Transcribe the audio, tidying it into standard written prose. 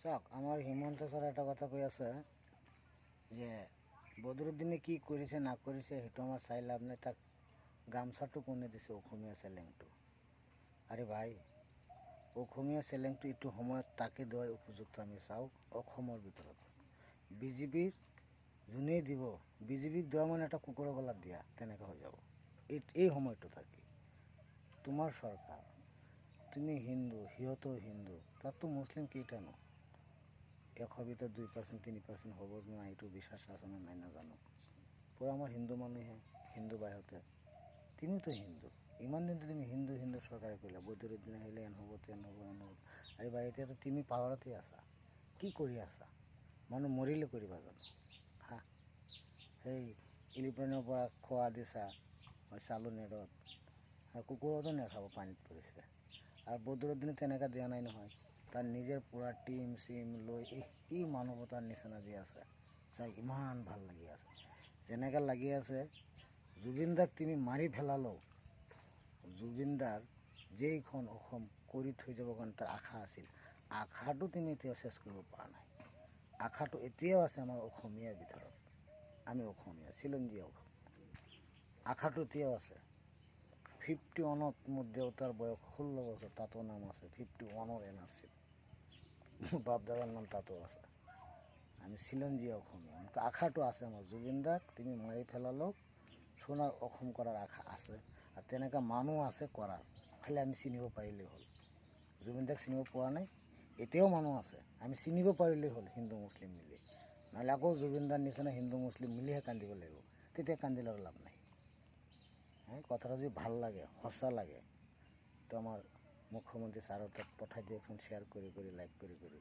চাওক, আমাৰ হিমন্ত ছাৰে এটা কথা কৈ আছে যে বদৰুদ্দিনে কি কৰিছে না কৰিছে সেইটো আমাৰ চাই লাভ নাই, তাক গামছাটো কোনে দিছে, অসমীয়া চেলেংটো। আৰে ভাই, অসমীয়া চেলেংটো এইটো সময়ত তাকে দেওয়াই উপযুক্ত। আমি চাওঁ অসমৰ ভিতৰত বিজেপিৰ যোনেই দিব, বিজেপিক দেওয়া মানে এটা কুকুৰৰ গলাত দিয়া, তেনেকৈ হৈ যাব এই সময়টো থাকি। তোমাৰ চৰকাৰ, তুমি হিন্দু, সিহঁতেও হিন্দু, তাততো মুছলিম কেইটা ন? 100 ভিতৰত 2% 3% হ'ব না, এইটো বিশ্বাস আছে নে নাই নাজানো। পূৰা আমাৰ হিন্দু মানুহে, হিন্দু বাহিৰতে, তুমিতো হিন্দু, ইমান দিনটো তুমি হিন্দু হিন্দু চৰকাৰে কৰিলা, বদৰুদ্দিন আহিলে এন হ'ব তেন হ'ব এন হ'ব। আৰু বা এতিয়াতো তুমি পাৱাৰতে আছা, কি কৰি আছা? মানুহ মৰিলে কৰিবা জানো? হা, সেই ইলেক্ট্ৰনিকৰ পৰা খোৱা দিছা, মই চালোঁ নেটত, কুকুৰতো নাখাব, পানীত পৰিছে। আৰু বদৰুদ্দিনে তেনেকৈ দিয়া নাই নহয়, তাৰ নিজেৰ পুৰা টিম সিম লৈ কি মানৱতাৰ নিচিনা দি আছে, চাই ইমান ভাল লাগি আছে। যেনেকৈ লাগি আছে জুবিন দাক তুমি মাৰি পেলালেও জুবিন দাৰ যেইখন অসম কৰি থৈ যাব কাৰণে তাৰ আশা আছিল, আশাটো তুমি এতিয়াও চেছ কৰিব পৰা নাই। আশাটো এতিয়াও আছে আমাৰ অসমীয়াৰ ভিতৰত, আমি অসমীয়া, চিলঞ্জীয়া অসমীয়া, আশাটো এতিয়াও আছে। 51ত মোৰ দেউতাৰ বয়স 16 বছৰ, তাতো নাম আছে 51ৰ এনআৰচি, মোৰ বাপ দাদাৰ নাম তাতো আছে। আমি চিলঞ্জীয়া অসমীয়া, আশাটো আছে আমাৰ। জুবিন দাক তুমি মাৰি পেলালেও সোণাৰ অসম কৰাৰ আশা আছে, আৰু তেনেকুৱা মানুহ আছে কৰাৰ, খালি আমি চিনিব পাৰিলেই হ'ল। জুবিন দাক চিনিব পৰা নাই, এতিয়াও মানুহ আছে, আমি চিনিব পাৰিলেই হ'ল হিন্দু মুছলিম মিলি। নহ'লে আকৌ জুবিন দাৰ নিচিনা হিন্দু মুছলিম মিলিহে কান্দিব লাগিব, তেতিয়া কান্দিলে আৰু লাভ নাই। কথাটা যদি ভাল লাগে, সঁচা লাগে, তো আমাৰ মুখ্যমন্ত্ৰী স্যাৰেৰ তাক পঠাই দিয়কচোন, শেয়াৰ কৰে লাইক কৰে।